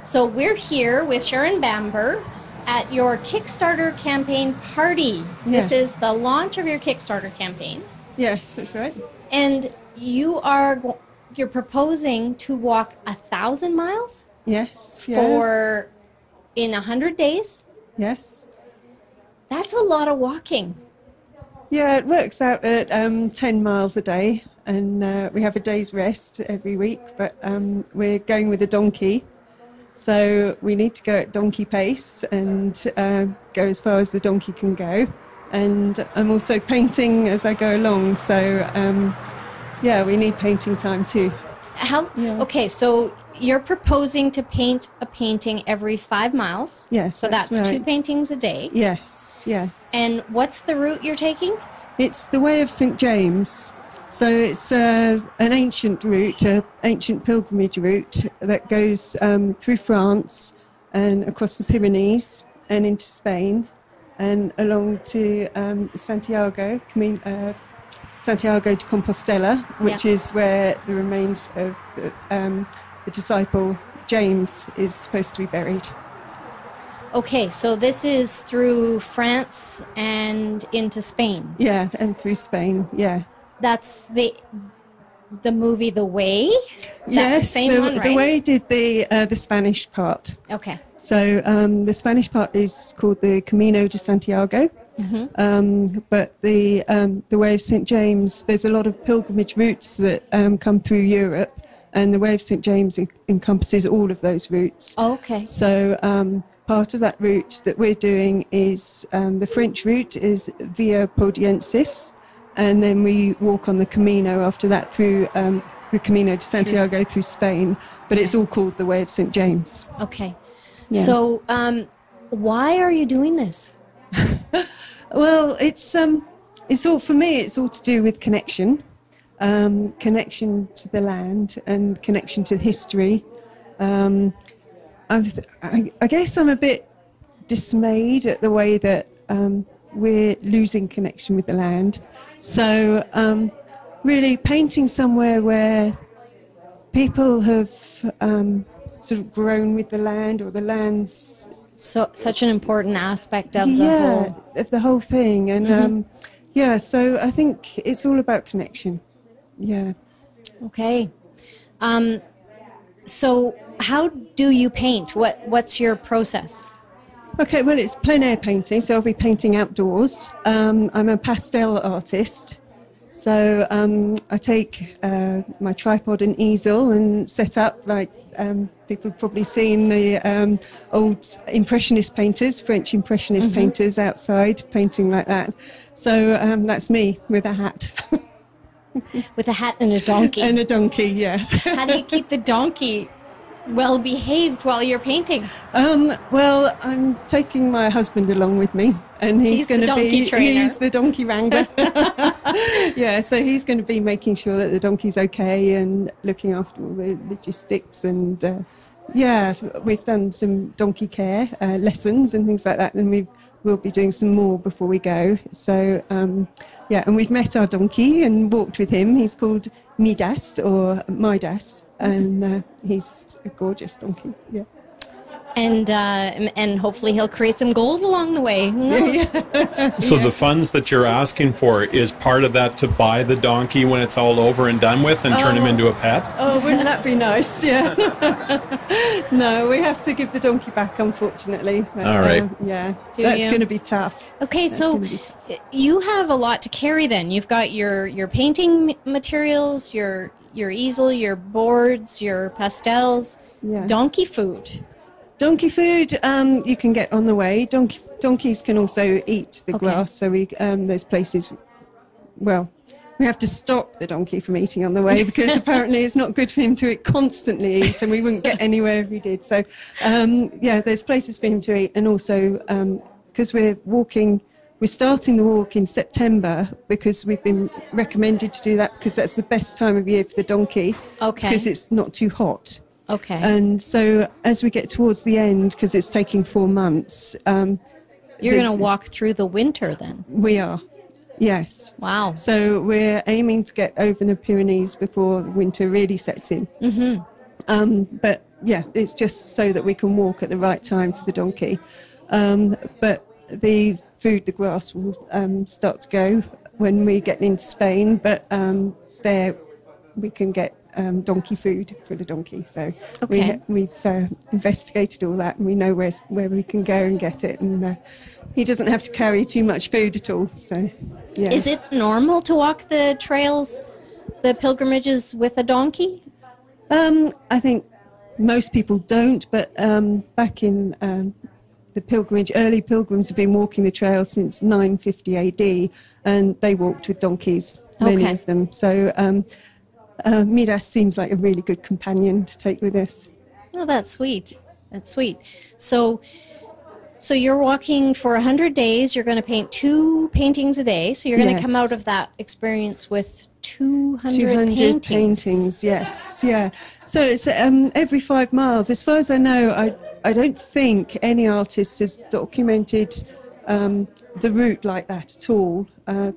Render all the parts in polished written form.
So we're here with Sharon Bamber at your Kickstarter campaign party. This is the launch of your Kickstarter campaign. Yes, that's right. And you're proposing to walk 1,000 miles? Yes. For in 100 days? Yes. That's a lot of walking. Yeah, it works out at 10 miles a day, and we have a day's rest every week, but we're going with a donkey. So we need to go at donkey pace and go as far as the donkey can go. And I'm also painting as I go along, so we need painting time too. Okay, so you're proposing to paint a painting every 5 miles. Yes, so that's right. 2 paintings a day. Yes. And what's the route you're taking? It's the Way of St. James. So it's an ancient route, an ancient pilgrimage route that goes through France and across the Pyrenees and into Spain and along to Santiago de Compostela, which is where the remains of the disciple James is supposed to be buried. Okay, so this is through France and into Spain. Yeah, and through Spain, yeah. That's the movie The Way? Yes, same one, right? The Way did the Spanish part. Okay. So the Spanish part is called the Camino de Santiago. Mm-hmm. But the Way of St. James, there's a lot of pilgrimage routes that come through Europe, and the Way of St. James encompasses all of those routes. Oh, okay. So part of that route that we're doing is the French route is Via Podiensis, and then we walk on the Camino after that through the Camino de Santiago through Spain, but it's all called the Way of St. James. Okay. Yeah. So why are you doing this? Well, it's all, for me, it's all to do with connection. Connection to the land and connection to history. I guess I'm a bit dismayed at the way that we're losing connection with the land. So really painting somewhere where people have sort of grown with the land, or the land's such an important aspect of the whole thing. And so I think it's all about connection. Yeah. Okay. So how do you paint? What's your process? Okay, well, it's plein air painting, so I'll be painting outdoors. I'm a pastel artist, so I take my tripod and easel and set up like people have probably seen the old Impressionist painters, French Impressionist painters outside painting like that. So that's me with a hat. With a hat and a donkey. And a donkey, yeah. How do you keep the donkey well behaved while you're painting? Well, I'm taking my husband along with me, and he's going to be he's the donkey wrangler. Yeah, so he's going to be making sure that the donkey's okay and looking after all the logistics. And we've done some donkey care lessons and things like that, and we'll be doing some more before we go. So and we've met our donkey and walked with him. He's called Midas, or Midas, and he's a gorgeous donkey. Yeah. And hopefully he'll create some gold along the way. Who knows? So the funds that you're asking for, is part of that to buy the donkey when it's all over and done with and turn him into a pet? Oh, wouldn't that be nice? Yeah. No, we have to give the donkey back, unfortunately. But, all right. That's going to be tough. Okay, so you have a lot to carry then. You've got your painting materials, your easel, your boards, your pastels, donkey food. Donkey food you can get on the way. Donkeys can also eat the grass, so there's places, we have to stop the donkey from eating on the way because apparently it's not good for him to constantly eat, and we wouldn't get anywhere if he did. So there's places for him to eat, and also because we're starting the walk in September because we've been recommended to do that because that's the best time of year for the donkey, because it's not too hot. Okay. And so as we get towards the end, because it's taking 4 months... You're going to walk through the winter then? We are, yes. Wow. So we're aiming to get over the Pyrenees before winter really sets in. Mm-hmm. But yeah, it's just so that we can walk at the right time for the donkey. But the food, the grass, will start to go when we get into Spain. But there we can get donkey food for the donkey. So we've investigated all that, and we know where we can go and get it. And he doesn't have to carry too much food at all. So, yeah. Is it normal to walk the trails, the pilgrimages, with a donkey? I think most people don't, but back in the pilgrimage, early pilgrims have been walking the trail since 950 AD, and they walked with donkeys, many of them. So Midas seems like a really good companion to take with us. Oh, that's sweet. That's sweet. So you're walking for 100 days. You're going to paint 2 paintings a day. So you're going to come out of that experience with 200 paintings. Yes, yeah. So it's every 5 miles. As far as I know, I don't think any artist has documented the route like that at all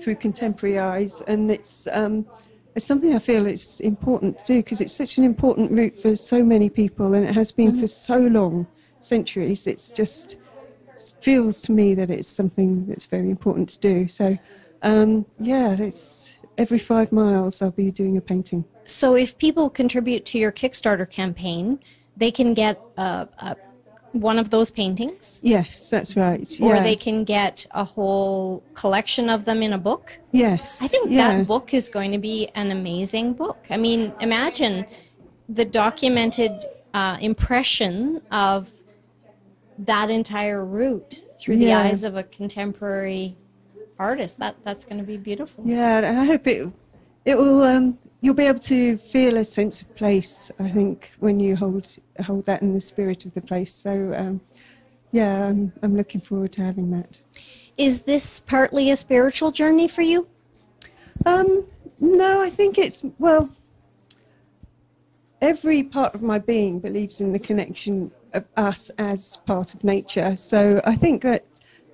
through contemporary eyes, and it's something I feel it's important to do because it's such an important route for so many people, and it has been for so long, centuries. It's just feels to me that it's something that's very important to do. So, it's every 5 miles I'll be doing a painting. So if people contribute to your Kickstarter campaign, they can get one of those paintings? Yes, that's right. Yeah. Or they can get a whole collection of them in a book? Yes. I think that book is going to be an amazing book. I mean, imagine the documented impression of that entire route through the eyes of a contemporary artist. That's going to be beautiful. Yeah, and I hope it will. You'll be able to feel a sense of place, I think, when you hold that in the spirit of the place. So, I'm looking forward to having that. Is this partly a spiritual journey for you? No, I think it's, every part of my being believes in the connection of us as part of nature. So I think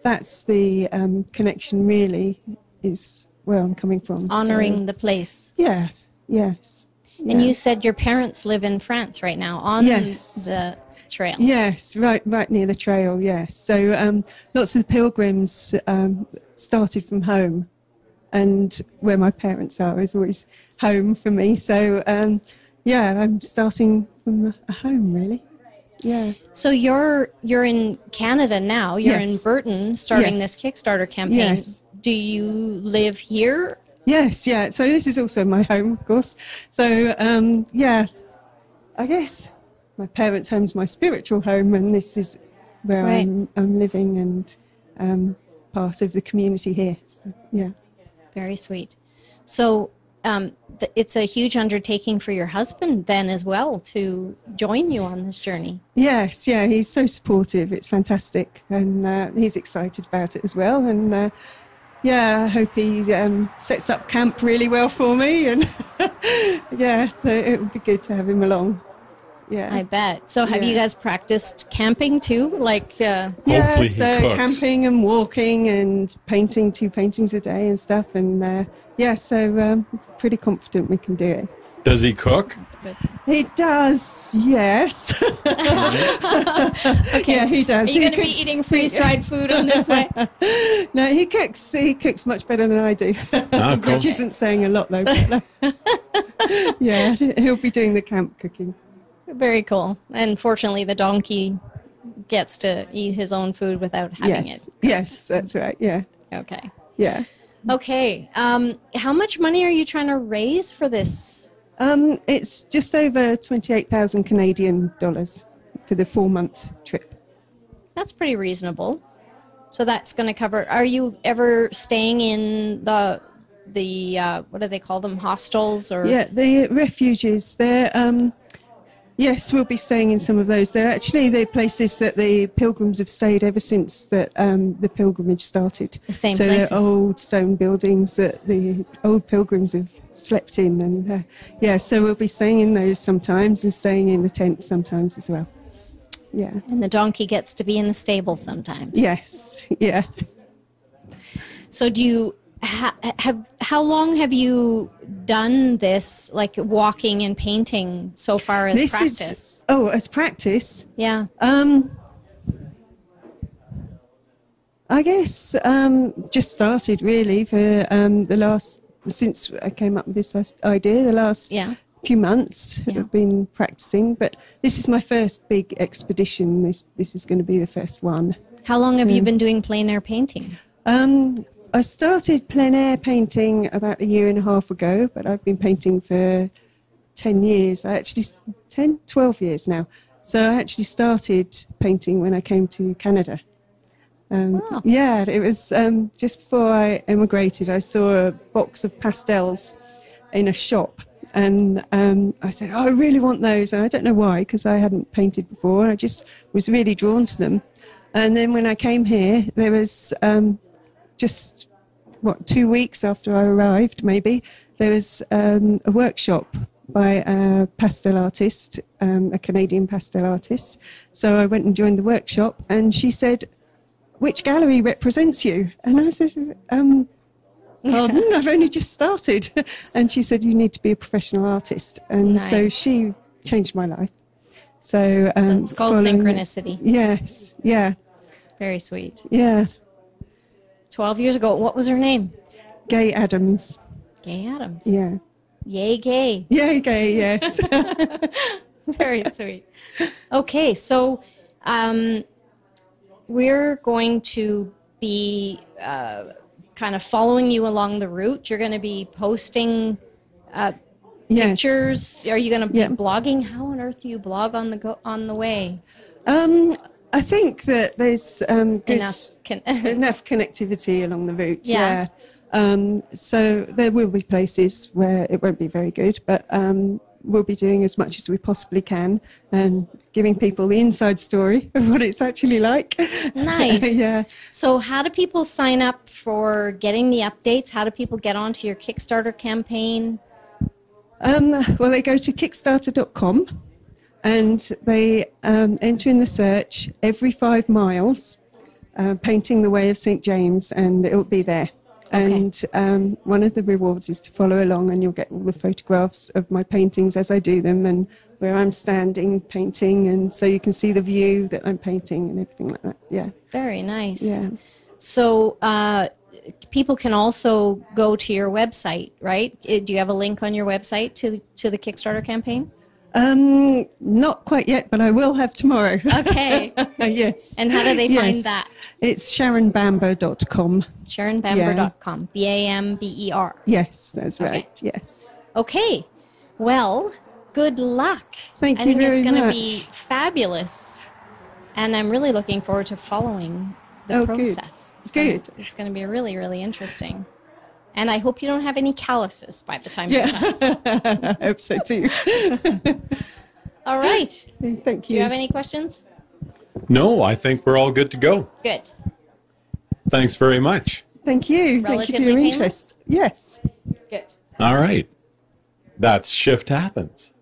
that's the connection really is where I'm coming from. Honoring the place. Yeah. Yes. And you said your parents live in France right now on the trail. Yes, right near the trail, yes. So lots of the pilgrims started from home, and where my parents are is always home for me. So, I'm starting from a home, really. Yeah. So you're in Canada now. You're in Burton starting this Kickstarter campaign. Yes. Do you live here? Yes, yeah. So this is also my home, of course. So, I guess my parents' home's my spiritual home, and this is where I'm living and part of the community here. So, yeah. Very sweet. So it's a huge undertaking for your husband then as well to join you on this journey. Yes, yeah. He's so supportive. It's fantastic. And he's excited about it as well. And I hope he sets up camp really well for me, and so it would be good to have him along. Yeah, I bet. So have you guys practiced camping too? Hopefully he cooks. Camping and walking and painting 2 paintings a day and stuff, and pretty confident we can do it. Does he cook? That's good. He does, yes. Okay. Yeah, he does. Are you going to be eating freeze-dried food on this way? No, he cooks. He cooks much better than I do. Cool. Which isn't saying a lot, though. But, yeah, he'll be doing the camp cooking. Very cool. And fortunately, the donkey gets to eat his own food without having it. Yes, that's right. Yeah. Okay. Yeah. Okay. How much money are you trying to raise for this? It's just over 28,000 Canadian dollars for the 4-month trip. That's pretty reasonable. So that's going to cover. Are you ever staying in the what do they call them? Hostels or? Yeah, the refuges. They're yes, we'll be staying in some of those. They're actually the places that the pilgrims have stayed ever since that the pilgrimage started. The same places. So they're old stone buildings that the old pilgrims have slept in. And so we'll be staying in those sometimes and staying in the tent sometimes as well. Yeah. And the donkey gets to be in the stable sometimes. Yes, yeah. So how long have you done this, like walking and painting so far as practice? As practice? Yeah. I guess just started really for since I came up with this idea, the last few months I've been practicing, but this is my first big expedition. This is going to be the first one. How long have you been doing plein air painting? I started plein air painting about 1.5 years ago, but I've been painting for 10 years. 12 years now. So I actually started painting when I came to Canada. Yeah, it was just before I emigrated. I saw a box of pastels in a shop, and I said, I really want those. And I don't know why, because I hadn't painted before. I just was really drawn to them. And then when I came here, there was just 2 weeks after I arrived, maybe, there was a workshop by a pastel artist, a Canadian pastel artist. So I went and joined the workshop, and she said, which gallery represents you? And I said, pardon, I've only just started. And she said, you need to be a professional artist. And so she changed my life. So it's called synchronicity. Yes, yeah. Very sweet. Yeah. 12 years ago. What was her name? Gay Adams. Gay Adams. Yeah. Yay gay. Yay gay, yes. Very sweet. Okay, so we're going to be kind of following you along the route. You're going to be posting pictures. Are you going to be blogging? How on earth do you blog on the way? I think that there's enough connectivity along the route. Yeah. So there will be places where it won't be very good, but we'll be doing as much as we possibly can and giving people the inside story of what it's actually like. Nice. Yeah. So how do people sign up for getting the updates? How do people get onto your Kickstarter campaign? Well, they go to kickstarter.com and they enter in the search every 5 miles, painting the Way of St. James, and it'll be there. Okay. And one of the rewards is to follow along, and you'll get all the photographs of my paintings as I do them and where I'm standing painting, and so you can see the view that I'm painting and everything like that. Yeah. Very nice. Yeah. So people can also go to your website, right? Do you have a link on your website to the Kickstarter campaign? Not quite yet, but I will have tomorrow. Okay. Yes. And how do they find that? It's SharonBamber.com. SharonBamber.com. BAMBER. Yes, that's right. Okay. Yes. Okay. Well, good luck. Thank you very much. I think it's going to be fabulous. And I'm really looking forward to following the process. Good. It's going to be really, really interesting. And I hope you don't have any calluses by the time you're done. I hope so too. All right. Thank you. Do you have any questions? No, I think we're all good to go. Good. Thanks very much. Thank you. Relatively Thank you for your interest. Yes. Good. All right. That's Shift Happens.